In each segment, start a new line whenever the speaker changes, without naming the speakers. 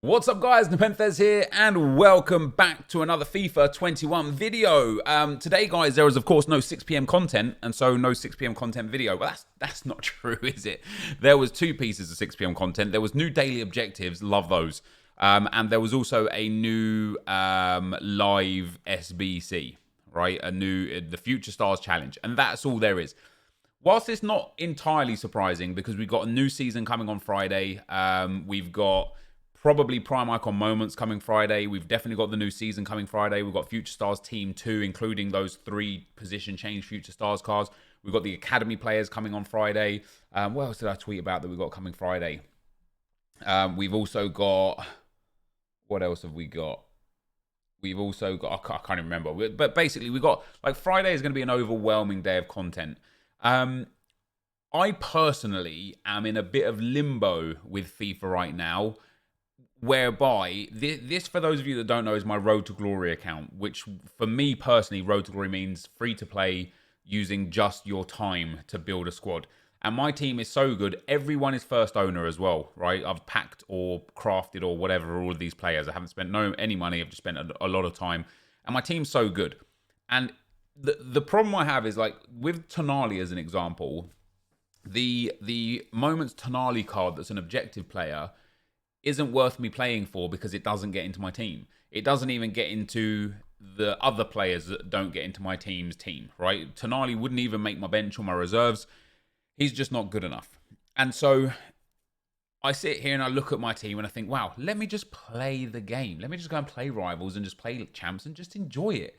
What's up guys, NepentheZ here and welcome back to another FIFA 21 video. Today guys, there is of course no 6 p.m. content and so no 6 p.m. content video. Well, that's not true, is it? There was 2 pieces of 6 p.m. content. There was new daily objectives, love those. And there was also a new live SBC, right? The Future Stars Challenge, and that's all there is. Whilst it's not entirely surprising because we've got a new season coming on Friday, we've got probably Prime Icon Moments coming Friday. We've definitely got the new season coming Friday. We've got Future Stars Team 2, including those 3 position change Future Stars cards. We've got the Academy players coming on Friday. What else did I tweet about that we've got coming Friday? We've also got... What else have we got? We've also got... I can't even remember. But basically, we've got... Like, Friday is going to be an overwhelming day of content. I personally am in a bit of limbo with FIFA right now, whereby this, for those of you that don't know, is my Road to Glory account, which for me personally, Road to Glory means free to play using just your time to build a squad. And my team is so good, everyone is first owner as well, right? I've packed or crafted or whatever all of these players. I haven't spent any money, I've just spent a lot of time. And my team's so good. And the problem I have is, like, with Tonali as an example, the Moments Tonali card that's an objective player isn't worth me playing for because it doesn't get into my team. It doesn't even get into the other players that don't get into my team's team, right? Tonali wouldn't even make my bench or my reserves. He's just not good enough. And so I sit here and I look at my team and I think, wow, let me just play the game. Let me just go and play Rivals and just play Champs and just enjoy it.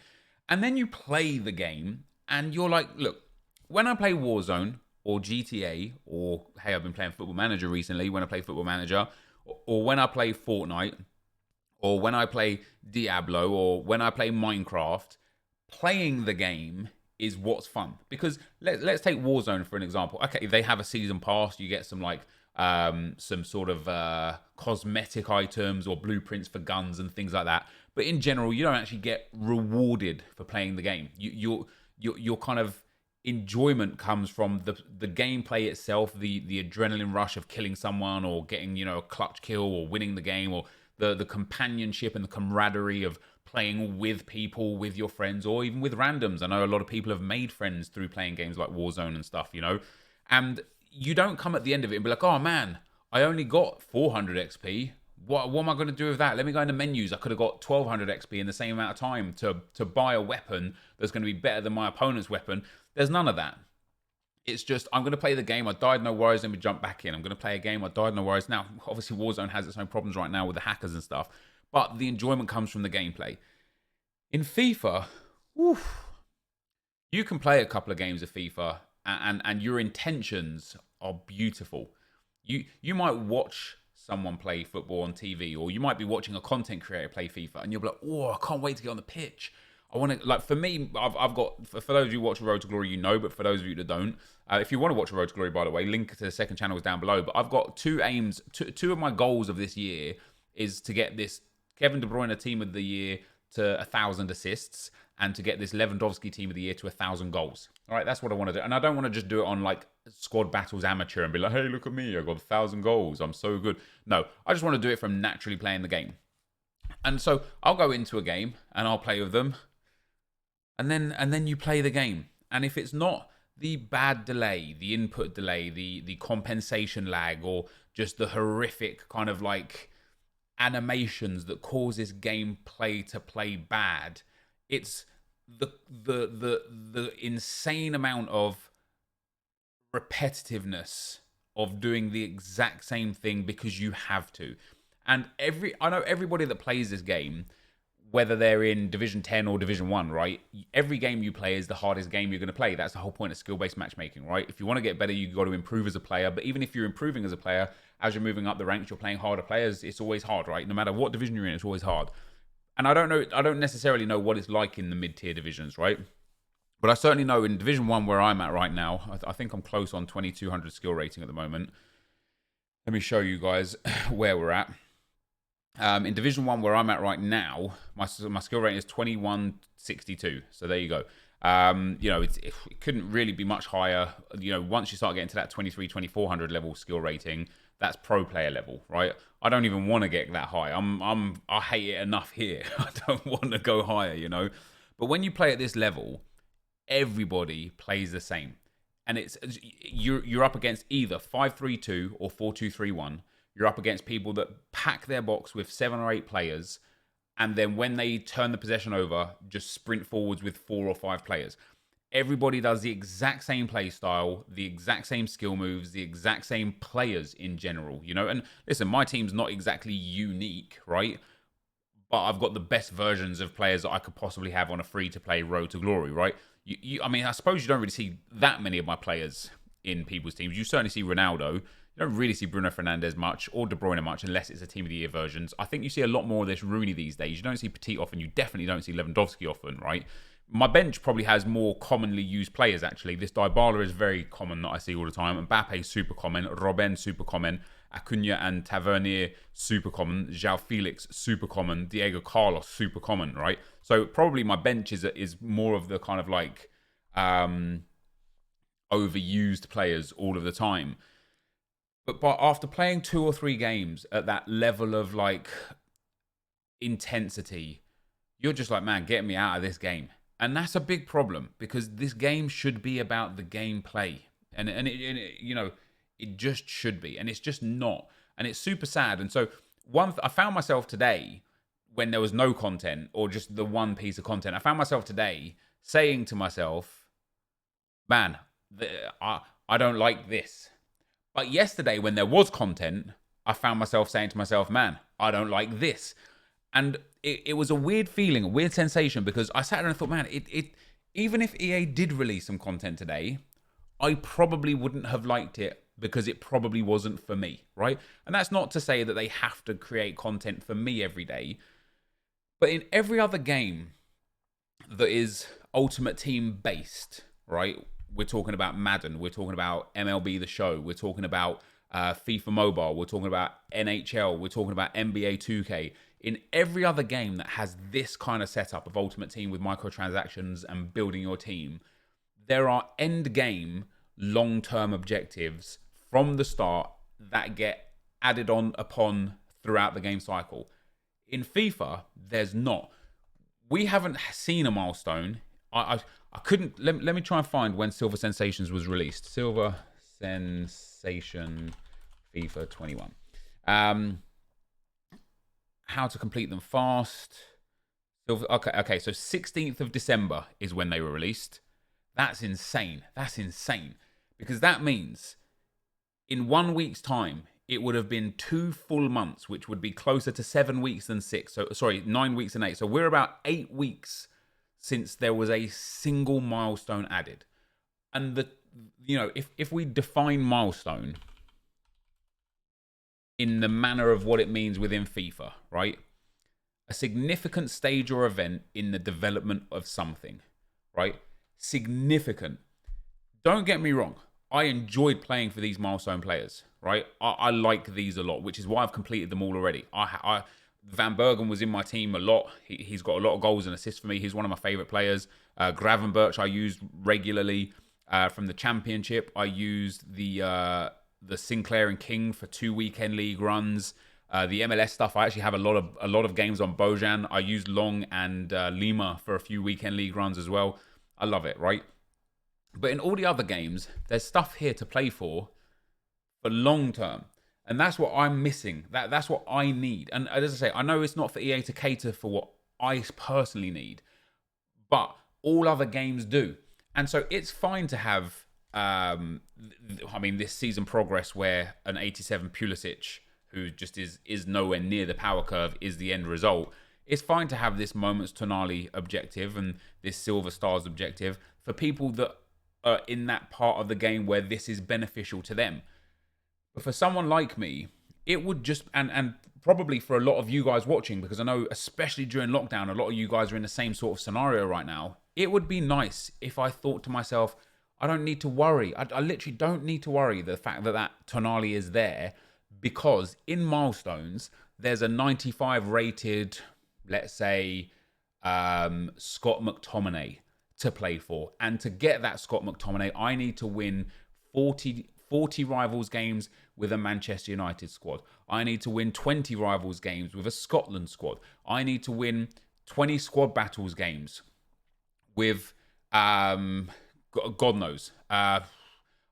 And then you play the game and you're like, look, when I play Warzone or GTA, or hey, I've been playing Football Manager recently, when I play Football Manager, or when I play Fortnite, or when I play Diablo, or when I play Minecraft, playing the game is what's fun. Because let's take Warzone for an example. Okay, they have a season pass, you get some like some sort of cosmetic items or blueprints for guns and things like that. But in general, you don't actually get rewarded for playing the game. Your kind of enjoyment comes from the gameplay itself, the adrenaline rush of killing someone or getting, you know, a clutch kill or winning the game, or the companionship and the camaraderie of playing with people, with your friends, or even with randoms. I know a lot of people have made friends through playing games like Warzone and stuff, you know, and you don't come at the end of it and be like, oh man, I only got 400 XP. What am I going to do with that? Let me go into menus. I could have got 1200 XP in the same amount of time to buy a weapon that's going to be better than my opponent's weapon. There's none of that. It's just, I'm going to play the game. I died, no worries. Let me jump back in. I'm going to play a game. I died, no worries. Now, obviously, Warzone has its own problems right now with the hackers and stuff, but the enjoyment comes from the gameplay. In FIFA, oof, you can play a couple of games of FIFA and your intentions are beautiful. You might watch someone play football on TV, or you might be watching a content creator play FIFA and you'll be like, oh, I can't wait to get on the pitch. I want to, like, for me, I've got, for those of you who watch Road to Glory, you know, but for those of you that don't, if you want to watch Road to Glory, by the way, link to the second channel is down below. But I've got two aims, two of my goals of this year is to get this Kevin De Bruyne Team of the Year to 1,000 assists and to get this Lewandowski Team of the Year to 1,000 goals. All right, that's what I want to do. And I don't want to just do it on, like, Squad Battles Amateur and be like, hey, look at me, I got 1,000 goals, I'm so good. No, I just want to do it from naturally playing the game. And so I'll go into a game and I'll play with them. And then you play the game. And if it's not the bad delay, the input delay, the compensation lag, or just the horrific kind of like animations that causes gameplay to play bad, it's the insane amount of repetitiveness of doing the exact same thing because you have to. And I know everybody that plays this game, whether they're in Division 10 or Division 1, right? Every game you play is the hardest game you're going to play. That's the whole point of skill-based matchmaking, right? If you want to get better, you've got to improve as a player. But even if you're improving as a player, as you're moving up the ranks, you're playing harder players, it's always hard, right? No matter what division you're in, it's always hard. And I don't necessarily know what it's like in the mid-tier divisions, right? But I certainly know in Division 1 where I'm at right now, I think I'm close on 2200 skill rating at the moment. Let me show you guys where we're at. In Division 1 where I'm at right now, my skill rating is 2162. So there you go. You know, it couldn't really be much higher. You know, once you start getting to that 2400 level skill rating, That's pro player level, right? I don't even want to get that high. I hate it enough here. I don't want to go higher, you know. But when you play at this level, everybody plays the same, and you're up against either 5-3-2 or 4-2-3-1. You're up against people that pack their box with 7 or 8 players, and then when they turn the possession over, just sprint forwards with 4 or 5 players. Everybody does the exact same play style, the exact same skill moves, the exact same players in general, you know? And listen, my team's not exactly unique, right? But I've got the best versions of players that I could possibly have on a free-to-play road to glory, right? I mean, I suppose you don't really see that many of my players in people's teams. You certainly see Ronaldo. You don't really see Bruno Fernandes much or De Bruyne much unless it's a Team of the Year versions. I think you see a lot more of this Rooney these days. You don't see Petit often. You definitely don't see Lewandowski often, right? My bench probably has more commonly used players, actually. This Dybala is very common that I see all the time. Mbappe, super common. Robben, super common. Acuna and Tavernier, super common. João Felix, super common. Diego Carlos, super common, right? So probably my bench is more of the kind of like overused players all of the time. But after playing 2 or 3 games at that level of like intensity, you're just like, man, get me out of this game. And that's a big problem because this game should be about the gameplay. And it, you know, it just should be. And it's just not. And it's super sad. And so I found myself today when there was no content or just the one piece of content. I found myself today saying to myself, man, I don't like this. But yesterday when there was content, I found myself saying to myself, man, I don't like this. And it was a weird feeling, a weird sensation, because I sat there and thought, man, even if EA did release some content today, I probably wouldn't have liked it because it probably wasn't for me, right? And that's not to say that they have to create content for me every day. But in every other game that is Ultimate Team based, right? We're talking about Madden, we're talking about MLB The Show, we're talking about FIFA Mobile, we're talking about NHL, we're talking about NBA 2K. In every other game that has this kind of setup of Ultimate Team with microtransactions and building your team, there are end game long-term objectives from the start that get added on upon throughout the game cycle. In FIFA, there's not. We haven't seen a milestone. I couldn't. Let me try and find when Silver Sensations was released. Silver Sensation FIFA 21. How to complete them fast. Okay, so 16th of December is when they were released. That's insane. That's insane. Because that means in 1 week's time, it would have been 2 full months, which would be closer to 7 weeks than 6. So, sorry, 9 weeks and 8. So we're about 8 weeks since there was a single milestone added. And if we define milestone in the manner of what it means within FIFA, right? A significant stage or event in the development of something, right? Significant. Don't get me wrong. I enjoyed playing for these milestone players, right? I like these a lot, which is why I've completed them all already. Van Bergen was in my team a lot. He's got a lot of goals and assists for me. He's one of my favorite players. Gravenberch I used regularly. From the championship, I used the Sinclair and King for 2 weekend league runs. The MLS stuff, I actually have a lot of games on Bojan. I used Long and Lima for a few weekend league runs as well. I love it, right? But in all the other games, there's stuff here to play for long term. And that's what I'm missing. That's what I need. And as I say, I know it's not for EA to cater for what I personally need, but all other games do. And so it's fine to have, this season progress where an 87 Pulisic, who just is nowhere near the power curve, is the end result. It's fine to have this Moments Tonali objective and this Silver Stars objective for people that are in that part of the game where this is beneficial to them. But for someone like me, it would just, and probably for a lot of you guys watching, because I know especially during lockdown, a lot of you guys are in the same sort of scenario right now, it would be nice if I thought to myself, I don't need to worry. I literally don't need to worry the fact that Tonali is there, because in milestones, there's a 95 rated, let's say, Scott McTominay to play for. And to get that Scott McTominay, I need to win 40 40 rivals games with a Manchester United squad. I need to win 20 rivals games with a Scotland squad. I need to win 20 squad battles games with God knows. I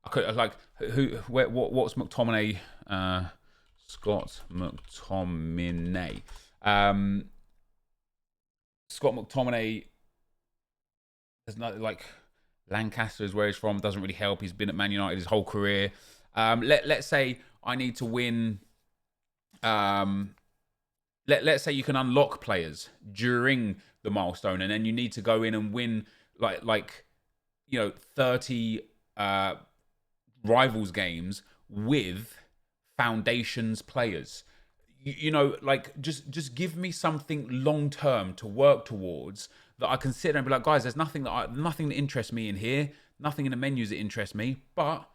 could like what's McTominay? Scott McTominay. Scott McTominay. There's not like Lancaster is where he's from. Doesn't really help. He's been at Man United his whole career. Let's say I need to win. Let's say you can unlock players during the milestone, and then you need to go in and win like 30 rivals games with Foundations players. Like just give me something long term to work towards that I can sit there and be like, guys, there's nothing that interests me in here, nothing in the menus that interests me, but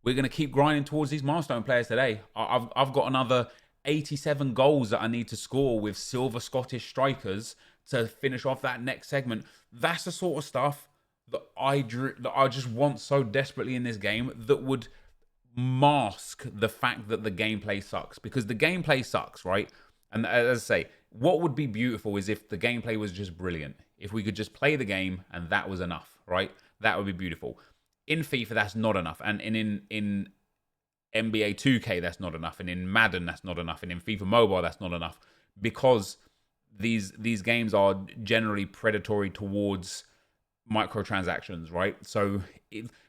we're gonna keep grinding towards these milestone players today. I've got another 87 goals that I need to score with silver Scottish strikers to finish off that next segment. That's the sort of stuff that I just want so desperately in this game that would mask the fact that the gameplay sucks, because the gameplay sucks, right? And as I say, what would be beautiful is if the gameplay was just brilliant. If we could just play the game and that was enough, right? That would be beautiful. In FIFA, that's not enough. And in NBA 2K, that's not enough. And in Madden, that's not enough. And in FIFA Mobile, that's not enough. Because these games are generally predatory towards microtransactions, right? So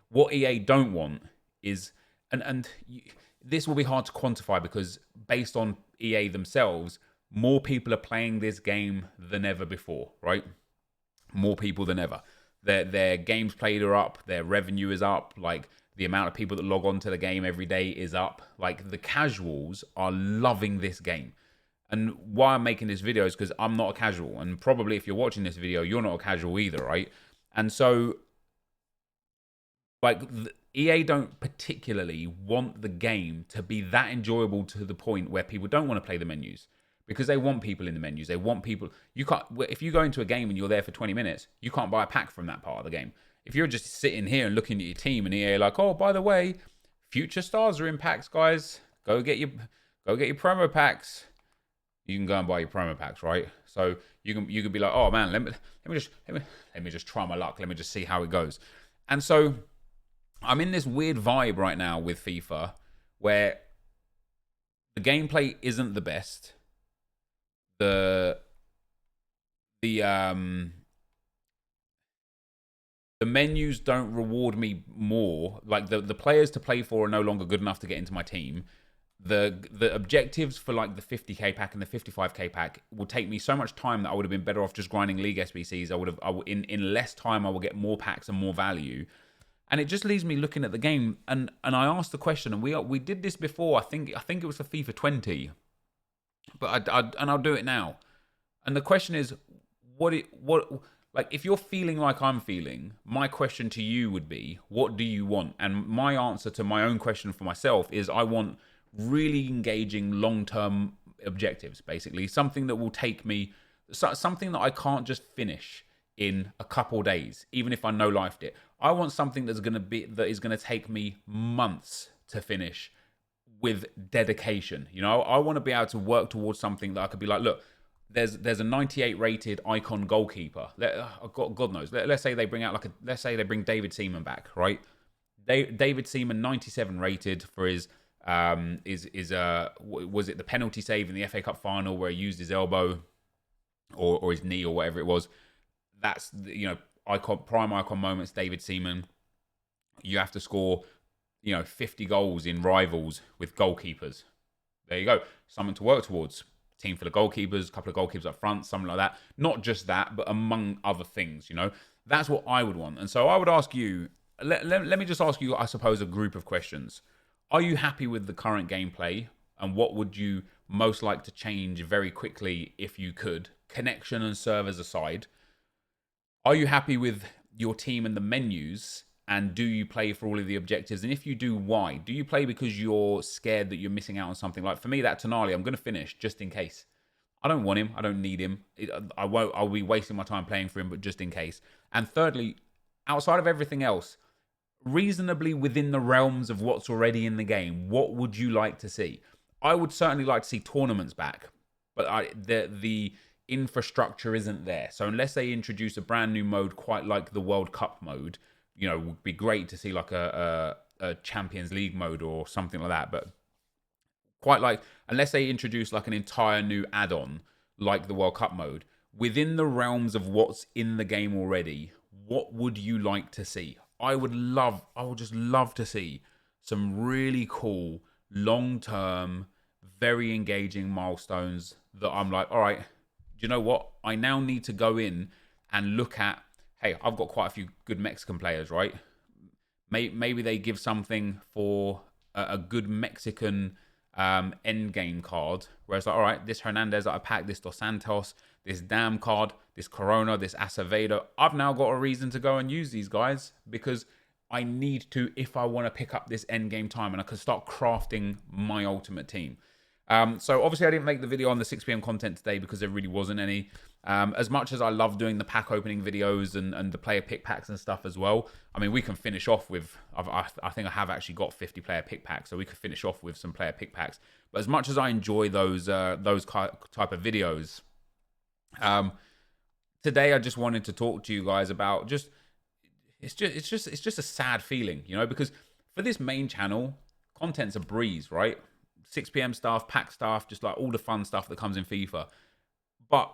what EA don't want is... And this will be hard to quantify because based on EA themselves, more people are playing this game than ever before, right? More people than ever. Their games played are up, their revenue is up, like the amount of people that log on to the game every day is up. Like the casuals are loving this game. And why I'm making this video is because I'm not a casual. And probably if you're watching this video, you're not a casual either, right? And so, like... EA don't particularly want the game to be that enjoyable to the point where people don't want to play the menus, because they want people in the menus. They want people. You can't. If you go into a game and you're there for 20 minutes, you can't buy a pack from that part of the game. If you're just sitting here and looking at your team and EA are like, oh, by the way, future stars are in packs, guys. Go get your promo packs. You can go and buy your promo packs, right? So you can be like, oh man, let me just try my luck. Let me just see how it goes. And so I'm in this weird vibe right now with FIFA where the gameplay isn't the best. The menus don't reward me more. Like the players to play for are no longer good enough to get into my team. The objectives for like the 50k pack and the 55k pack will take me so much time that I would have been better off just grinding league SBCs. In less time I will get more packs and more value. And it just leaves me looking at the game, and I asked the question, and we did this before. I think it was for FIFA 20, but I'll do it now. And the question is, like if you're feeling like I'm feeling, my question to you would be, what do you want? And my answer to my own question for myself is, I want really engaging long-term objectives, basically something that will take me, something that I can't just finish in a couple days, even if I no-lifed it. I want something that is going to take me months to finish with dedication. I want to be able to work towards something that I could be like, look, there's a 98 rated icon goalkeeper. God knows. Let's say they bring out let's say they bring David Seaman back, right? David Seaman 97 rated for his was it the penalty save in the FA Cup final where he used his elbow or his knee or whatever it was. That's prime icon moments. David Seaman. You have to score 50 goals in rivals with goalkeepers. There you go, something to work towards. Team for the goalkeepers, a couple of goalkeepers up front, something like that. Not just that, but among other things. That's what I would want. And so I would ask you, let me just ask you, I suppose, a group of questions. Are you happy with the current gameplay, and what would you most like to change very quickly if you could, connection and servers aside? Are you happy with your team and the menus? And do you play for all of the objectives? And if you do, why? Do you play because you're scared that you're missing out on something? Like for me, that Tonali, I'm going to finish just in case. I don't want him. I don't need him. I'll be wasting my time playing for him, but just in case. And thirdly, outside of everything else, reasonably within the realms of what's already in the game, what would you like to see? I would certainly like to see tournaments back, but the infrastructure isn't there. So unless they introduce a brand new mode, quite like the World Cup mode, you know, would be great to see like a Champions League mode or something like that. But quite like, unless they introduce like an entire new add-on like the World Cup mode, within the realms of what's in the game already, what would you like to see? I would just love to see some really cool, long-term, very engaging milestones that I'm like, all right, do you know what? I now need to go in and look at, hey, I've got quite a few good Mexican players, right? Maybe they give something for a good Mexican end game card, where it's like, all right, this Hernandez that I packed, this Dos Santos, this Dam card, this Corona, this Acevedo. I've now got a reason to go and use these guys because I need to if I want to pick up this end game time and I can start crafting my ultimate team. So obviously I didn't make the video on the 6 p.m. content today because there really wasn't any. As much as I love doing the pack opening videos and the player pick packs and stuff as well, I mean, we can finish off with, I think I have actually got 50 player pick packs, so we could finish off with some player pick packs. But as much as I enjoy those type of videos, today I just wanted to talk to you guys about it's just a sad feeling, you know, because for this main channel, content's a breeze, right? 6 p.m. stuff, pack stuff, just like all the fun stuff that comes in FIFA. But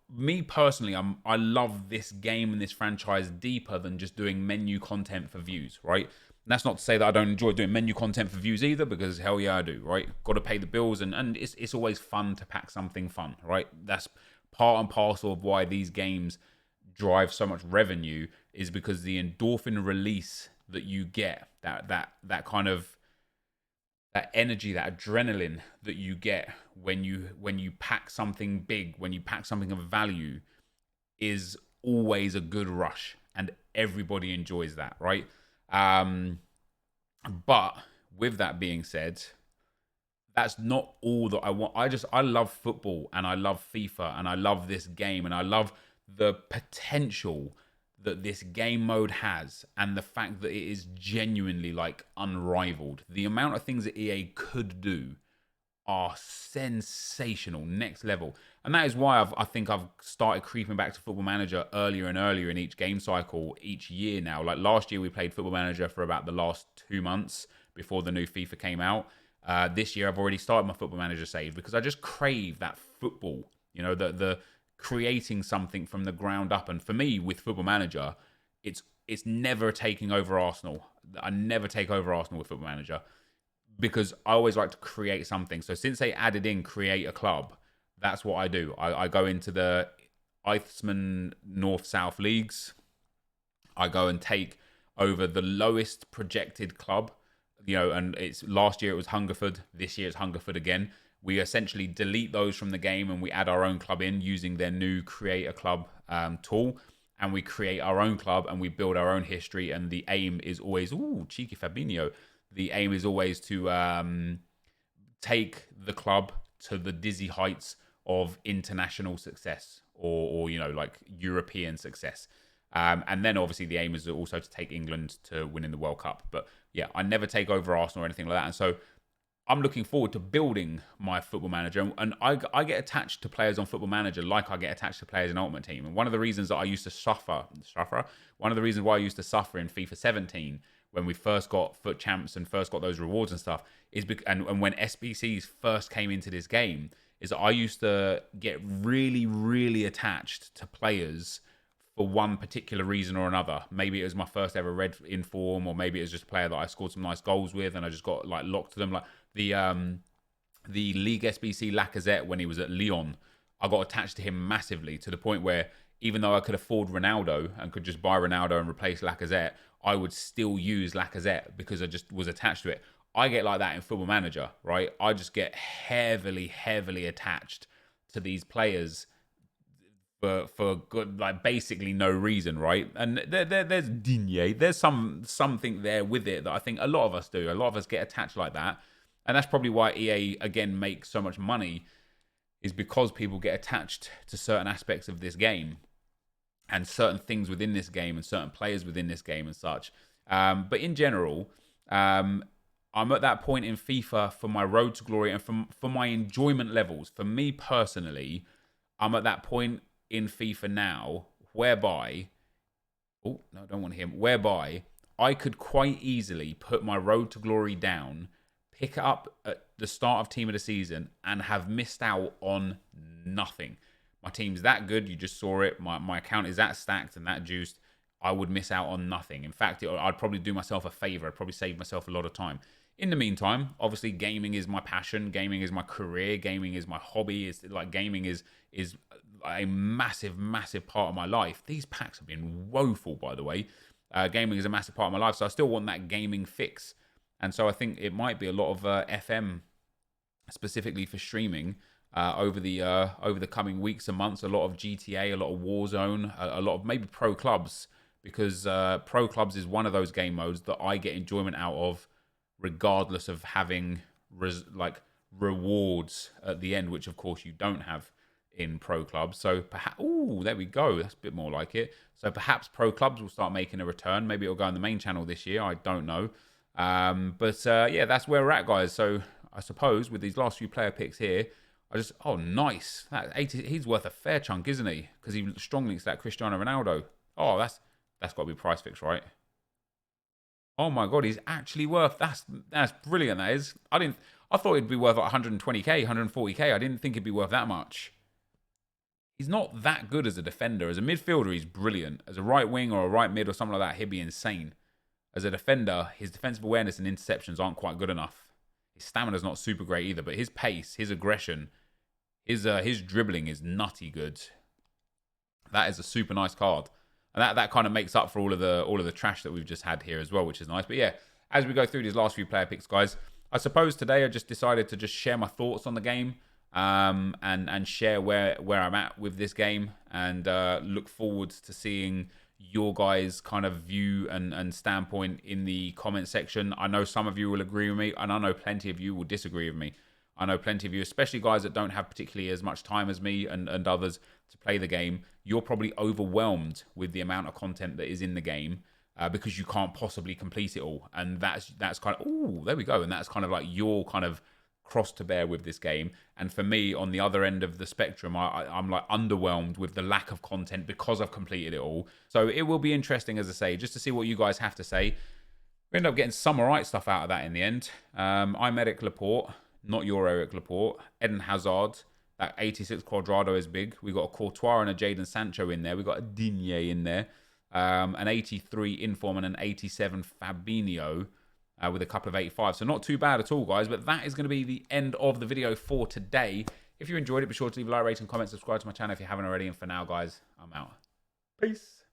me personally, I love this game and this franchise deeper than just doing menu content for views, right? And that's not to say that I don't enjoy doing menu content for views either, because hell yeah, I do, right? Got to pay the bills, and it's always fun to pack something fun, right? That's part and parcel of why these games drive so much revenue, is because the endorphin release that you get, that kind of that energy, that adrenaline that you get when you pack something big, when you pack something of value, is always a good rush, and everybody enjoys that, right? But with that being said, that's not all that I want. I love football, and I love FIFA, and I love this game, and I love the potential that this game mode has, and the fact that it is genuinely like unrivaled. The amount of things that EA could do are sensational, next level. And that is why I think I've started creeping back to Football Manager earlier and earlier in each game cycle each year now. Like last year we played Football Manager for about the last 2 months before the new FIFA came out. This year I've already started my Football Manager save because I just crave that football, you know, the creating something from the ground up. And for me, with Football Manager, it's never taking over Arsenal. I never take over Arsenal with Football Manager because I always like to create something. So since they added in create a club, that's what I do. I go into the Eidsman North-South leagues. I go and take over the lowest projected club, you know, and it's last year it was Hungerford. This year it's Hungerford again. We essentially delete those from the game and we add our own club in using their new create a club tool. And we create our own club and we build our own history. And the aim is always, ooh, cheeky Fabinho. The aim is always to take the club to the dizzy heights of international success or you know, like European success. And then obviously the aim is also to take England to winning the World Cup. But yeah, I never take over Arsenal or anything like that. And so I'm looking forward to building my Football Manager, and I get attached to players on Football Manager like I get attached to players in Ultimate Team. And one of the reasons that I used to suffer, one of the reasons why I used to suffer in FIFA 17 when we first got FUT Champs and first got those rewards and stuff, is and when SBCs first came into this game, is that I used to get really, really attached to players for one particular reason or another. Maybe it was my first ever red inform, or maybe it was just a player that I scored some nice goals with and I just got like locked to them. Like the League SBC Lacazette when he was at Lyon, I got attached to him massively, to the point where even though I could afford Ronaldo and could just buy Ronaldo and replace Lacazette, I would still use Lacazette because I just was attached to it. I get like that in Football Manager, right? I just get heavily, heavily attached to these players for good, like basically no reason, right? And there's Digne, there's something there with it that I think a lot of us do. A lot of us get attached like that, and that's probably why EA again makes so much money, is because people get attached to certain aspects of this game and certain things within this game and certain players within this game and such. But in general, I'm at that point in FIFA for my road to glory and for my enjoyment levels. For me personally, I'm at that point in FIFA now whereby, oh, no, I don't want him, whereby I could quite easily put my road to glory down, pick it up at the start of team of the season, and have missed out on nothing. My team's that good, you just saw it. My account is that stacked and that juiced. I would miss out on nothing. In fact, I'd probably do myself a favor. I'd probably save myself a lot of time. In the meantime, obviously, gaming is my passion. Gaming is my career. Gaming is my hobby. It's like gaming is a massive, massive part of my life. These packs have been woeful, by the way. Gaming is a massive part of my life, so I still want that gaming fix. And so I think it might be a lot of FM specifically for streaming over the coming weeks and months. A lot of GTA, a lot of Warzone, a lot of maybe Pro Clubs, because Pro Clubs is one of those game modes that I get enjoyment out of, regardless of having rewards at the end, which of course you don't have in Pro Clubs. So perhaps, oh, there we go. That's a bit more like it. So perhaps Pro Clubs will start making a return. Maybe it'll go on the main channel this year. I don't know. Yeah, that's where we're at, guys. So I suppose with these last few player picks here, oh, nice. That 80, he's worth a fair chunk, isn't he? Because he strong links that Cristiano Ronaldo. Oh, that's got to be price fixed, right? Oh my God, he's actually worth, that's brilliant, that is. I thought he'd be worth like 120k, 140k. I didn't think he'd be worth that much. He's not that good as a defender. As a midfielder, he's brilliant. As a right wing or a right mid or something like that, he'd be insane. As a defender, his defensive awareness and interceptions aren't quite good enough. His stamina's not super great either, but his pace, his aggression, his dribbling is nutty good. That is a super nice card. And that kind of makes up for all of the trash that we've just had here as well, which is nice. But yeah, as we go through these last few player picks, guys, I suppose today I just decided to just share my thoughts on the game, and share where I'm at with this game, and look forward to seeing your guys' kind of view and standpoint in the comment section. I know some of you will agree with me, and I know plenty of you will disagree with me. I know plenty of you, especially guys that don't have particularly as much time as me and others to play the game. You're probably overwhelmed with the amount of content that is in the game because you can't possibly complete it all. And that's kind of, oh, there we go. And that's kind of like your kind of cross to bear with this game. And for me, on the other end of the spectrum, I'm like underwhelmed with the lack of content because I've completed it all. So it will be interesting, as I say, just to see what you guys have to say. We end up getting some alright stuff out of that in the end. I'm Eric Laporte. Not your Eric Laporte. Eden Hazard. That 86 Quadrado is big. We got a Courtois and a Jadon Sancho in there. We got a Digne in there. An 83 Inform and an 87 Fabinho with a couple of 85. So not too bad at all, guys. But that is going to be the end of the video for today. If you enjoyed it, be sure to leave a like, rate, and comment. Subscribe to my channel if you haven't already. And for now, guys, I'm out. Peace.